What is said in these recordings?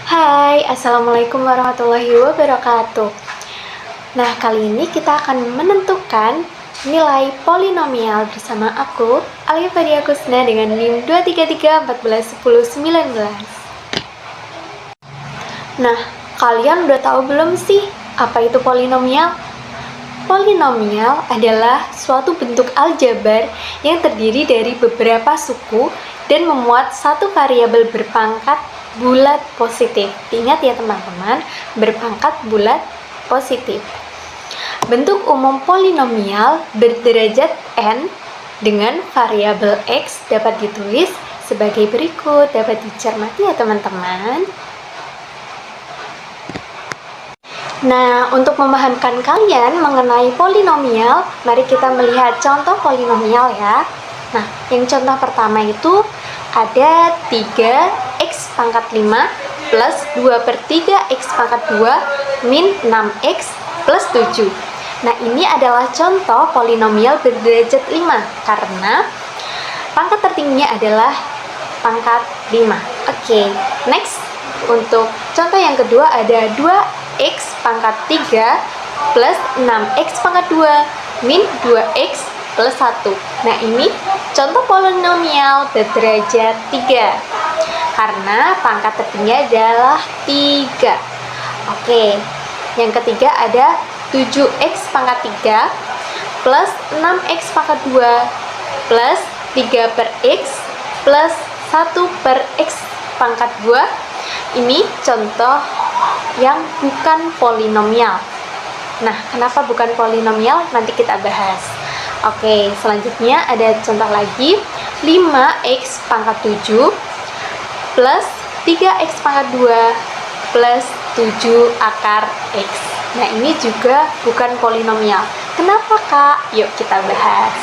Hai, Assalamualaikum warahmatullahi wabarakatuh. Nah, kali ini kita akan menentukan nilai polinomial bersama aku, Alia Fadia Kusna, dengan NIM 233141019. Nah, kalian udah tahu belum sih apa itu polinomial? Polinomial adalah suatu bentuk aljabar yang terdiri dari beberapa suku dan memuat satu variabel berpangkat bulat positif. Ingat ya teman-teman, berpangkat bulat positif. Bentuk umum polinomial berderajat n dengan variabel x dapat ditulis sebagai berikut. Dapat dicermati ya teman-teman. Nah, untuk memahamkan kalian mengenai polinomial, mari kita melihat contoh polinomial ya. Nah, yang contoh pertama itu ada 3x pangkat 5 plus 2/3x pangkat 2 min 6x plus 7. Nah, ini adalah contoh polinomial berderajat 5 karena pangkat tertingginya adalah pangkat 5. Oke, next. Untuk contoh yang kedua ada 2x pangkat 3 plus 6x pangkat 2 min 2x plus 1. Nah, ini contoh polinomial berderajat 3 karena pangkat tertinggi adalah 3. Oke, yang ketiga ada 7x pangkat 3 plus 6x pangkat 2 plus 3/x plus 1/x pangkat 2. Ini contoh yang bukan polinomial. Nah, kenapa bukan polinomial? Nanti kita bahas. Oke, selanjutnya ada contoh lagi 5x pangkat 7 plus 3x pangkat 2 plus 7 akar x. Nah, ini juga bukan polinomial. Kenapa, Kak? Yuk kita bahas.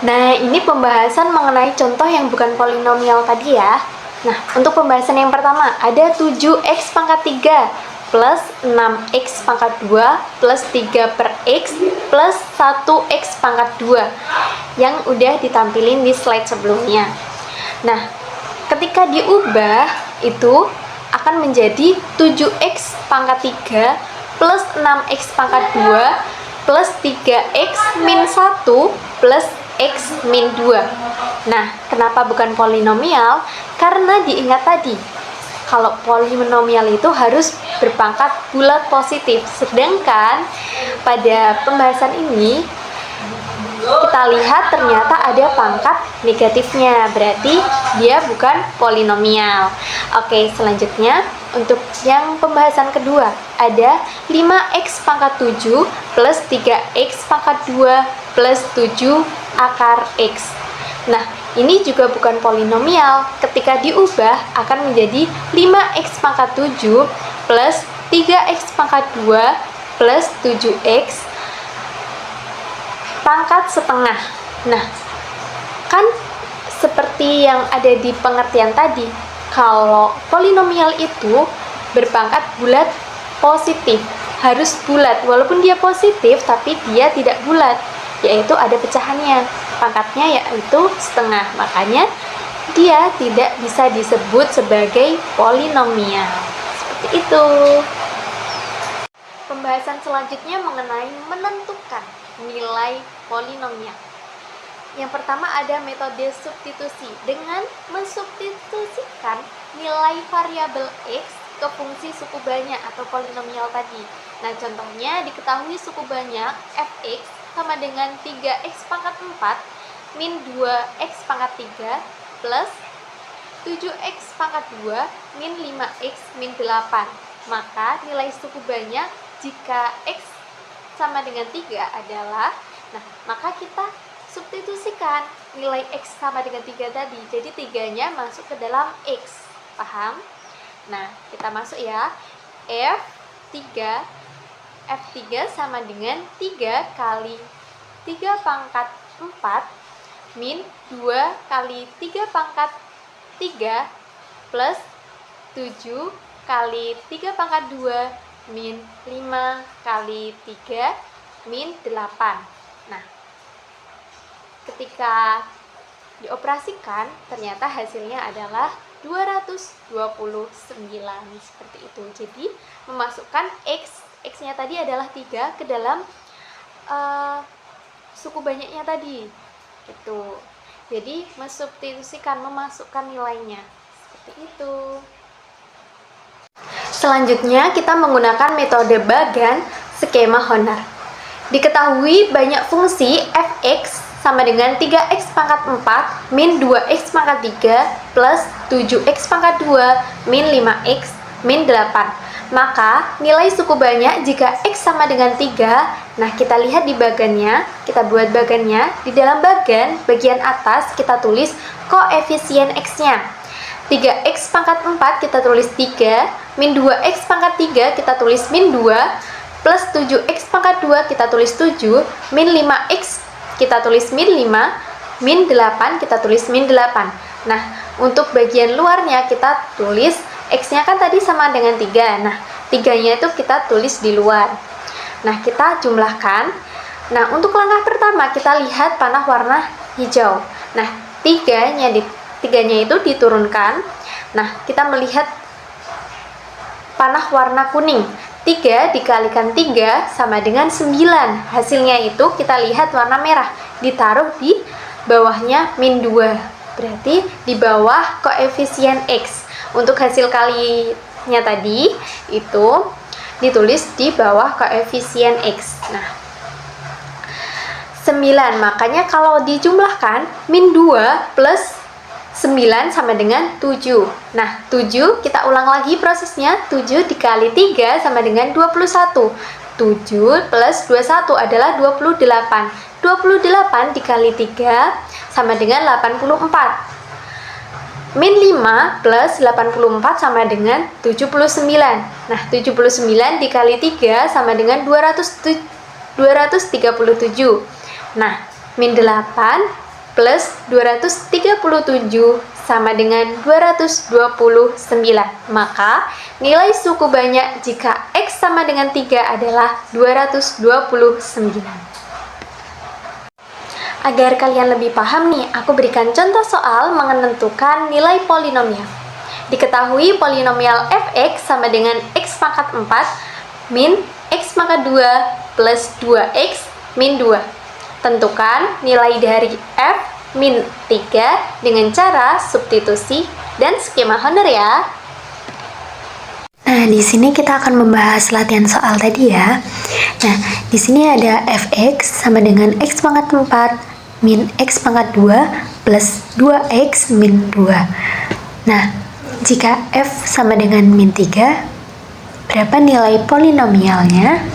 Nah, ini pembahasan mengenai contoh yang bukan polinomial tadi ya. Nah, untuk pembahasan yang pertama, ada 7x pangkat 3 plus 6x pangkat 2 plus 3/x plus 1x pangkat 2 yang udah ditampilin di slide sebelumnya. Nah, ketika diubah itu akan menjadi 7x pangkat 3 plus 6x pangkat 2 plus 3x min 1 plus x min 2. Nah, kenapa bukan polinomial? Karena diingat tadi, kalau polinomial itu harus berpangkat bulat positif. Sedangkan pada pembahasan ini, kita lihat ternyata ada pangkat negatifnya. Berarti dia bukan polinomial. Oke, selanjutnya untuk yang pembahasan kedua, ada 5x pangkat 7 plus 3x pangkat 2 plus 7 akar x. Nah, ini juga bukan polinomial. Ketika diubah akan menjadi 5x pangkat 7 plus 3x pangkat 2 plus 7x pangkat setengah. Nah, kan seperti yang ada di pengertian tadi, kalau polinomial itu berpangkat bulat positif, harus bulat. Walaupun dia positif, tapi dia tidak bulat, yaitu ada pecahannya. Pangkatnya yaitu setengah, makanya dia tidak bisa disebut sebagai polinomial. Seperti itu. Pembahasan selanjutnya mengenai menentukan nilai polinomial. Yang pertama ada metode substitusi dengan mensubstitusikan nilai variabel x ke fungsi suku banyak atau polinomial tadi. Nah, contohnya diketahui suku banyak fx sama dengan 3x pangkat 4 min 2x pangkat 3 plus 7x pangkat 2 min 5x min 8. Maka nilai suku banyak jika x sama dengan 3 adalah, nah, maka kita substitusikan nilai x sama dengan 3 tadi. Jadi 3-nya masuk ke dalam x. Paham? Nah, kita masuk ya. F3 sama dengan 3 kali 3 pangkat 4 min 2 kali 3 pangkat 3 plus 7 kali 3 pangkat 2 min 5 kali 3 min 8. Nah, ketika dioperasikan ternyata hasilnya adalah 229 seperti itu. Jadi memasukkan X-nya tadi adalah 3 ke dalam suku banyaknya tadi gitu. Jadi mensubstitusikan, memasukkan nilainya seperti itu. Selanjutnya kita menggunakan metode bagan skema Horner. Diketahui banyak fungsi f(x) sama dengan 3x pangkat 4 min 2x pangkat 3 plus 7x pangkat 2 min 5x min 8. Maka nilai suku banyak jika x sama dengan 3. Nah, kita lihat di bagannya, kita buat bagannya. Di dalam bagian atas kita tulis koefisien x-nya. 3x pangkat 4 kita tulis 3, min 2x pangkat 3 kita tulis min 2, plus 7x pangkat 2 kita tulis 7, min 5x kita tulis min 5, min 8 kita tulis min 8. Nah, untuk bagian luarnya kita tulis x-nya kan tadi sama dengan 3. Nah, 3-nya itu kita tulis di luar. Nah, kita jumlahkan. Nah, untuk langkah pertama kita lihat panah warna hijau. Nah, 3-nya itu diturunkan. Nah, kita melihat panah warna kuning. 3 dikalikan 3 sama dengan 9. Hasilnya itu kita lihat warna merah. Ditaruh di bawahnya min 2. Berarti di bawah koefisien X. Untuk hasil kalinya tadi itu ditulis di bawah koefisien X. Nah, 9. Makanya kalau dijumlahkan min 2 plus 9 sama dengan 7. Nah, 7 kita ulang lagi prosesnya. 7 dikali 3 sama dengan 21. 7 plus 21 adalah 28. 28 dikali 3 sama dengan 84. Min 5 plus 84 sama dengan 79. Nah, 79 dikali 3 sama dengan 237. Nah, min 8 plus 237 sama dengan 229. Maka nilai suku banyak jika X sama dengan 3 adalah 229. Agar kalian lebih paham nih, aku berikan contoh soal menentukan nilai polinomial. Diketahui polinomial f(x) sama dengan x pangkat 4 min x pangkat 2 plus 2x min 2. Tentukan nilai dari f min 3 dengan cara substitusi dan skema Horner ya. Nah, di sini kita akan membahas latihan soal tadi ya. Nah, di sini ada f(x) sama dengan x pangkat 4 min x pangkat 2 plus 2x min 2. Nah, jika f sama dengan min 3, berapa nilai polinomialnya?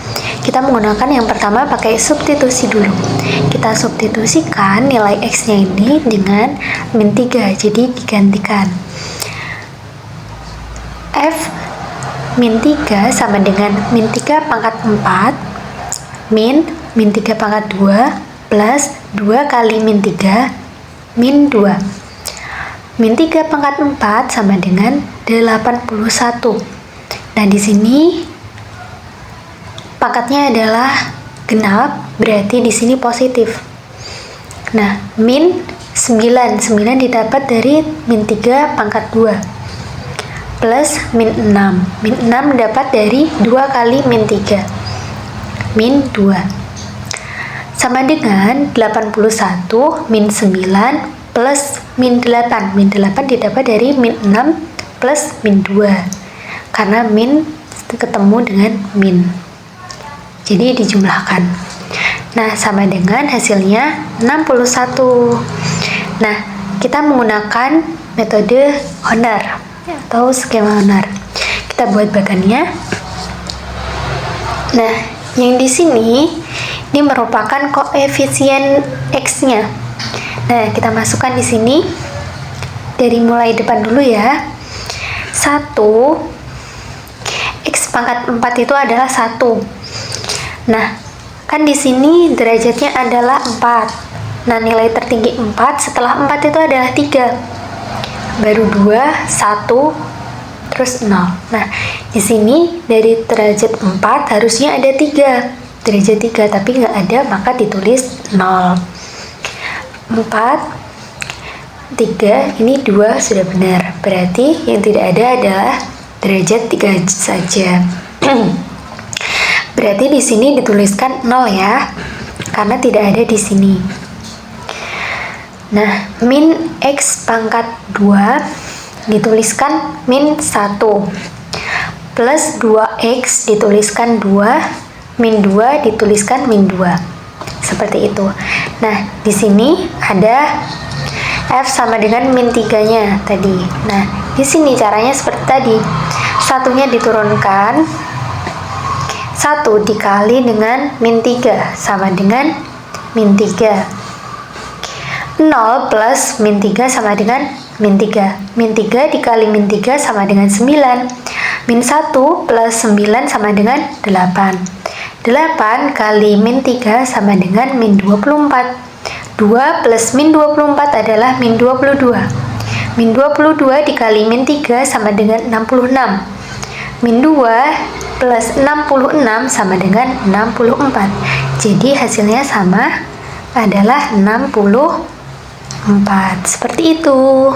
Kita menggunakan yang pertama pakai substitusi dulu. Kita substitusikan nilai x-nya ini dengan min 3, jadi digantikan. F min 3 sama dengan min 3 pangkat 4 min 3 pangkat 2 plus 2 kali min 3 min 2. Min 3 pangkat 4 sama dengan 81. Nah, di sini pangkatnya adalah genap, berarti di sini positif. Nah, min 9 didapat dari min 3 pangkat 2 plus min 6. Min 6 dapat dari 2 kali min 3 min 2 sama dengan 81 min 9 plus min 8. Min 8 didapat dari min 6 plus min 2 karena min ketemu dengan min, jadi dijumlahkan. Nah, sama dengan hasilnya 61. Nah, kita menggunakan metode Horner atau skema Horner. Kita buat bagannya. Nah, yang di sini ini merupakan koefisien X-nya. Nah, kita masukkan di sini dari mulai depan dulu ya. 1 X pangkat 4 itu adalah 1. Nah, kan di sini derajatnya adalah 4. Nah, nilai tertinggi 4 setelah 4 itu adalah 3. Baru 2, 1, terus 0. Nah, di sini dari derajat 4 harusnya ada 3. Derajat 3 tapi nggak ada, maka ditulis 0. 4 3, ini 2 sudah benar. Berarti yang tidak ada adalah derajat 3 saja. Berarti di sini dituliskan 0 ya, karena tidak ada di sini. Nah, min X pangkat 2 dituliskan min 1. Plus 2X dituliskan 2, min 2 dituliskan min 2. Seperti itu. Nah, di sini ada F sama dengan min 3-nya tadi. Nah, di sini caranya seperti tadi. Satunya diturunkan, 1 dikali dengan min 3 sama dengan min 3. 0 plus min 3 sama dengan min 3. Min 3 dikali min 3 sama dengan 9. Min 1 plus 9 sama dengan 8. 8 kali min 3 sama dengan min 24. 2 plus min 24 adalah min 22. Min 22 dikali min 3 sama dengan 66. Min 2 plus 66 sama dengan 64. Jadi hasilnya sama, adalah 64. Seperti itu.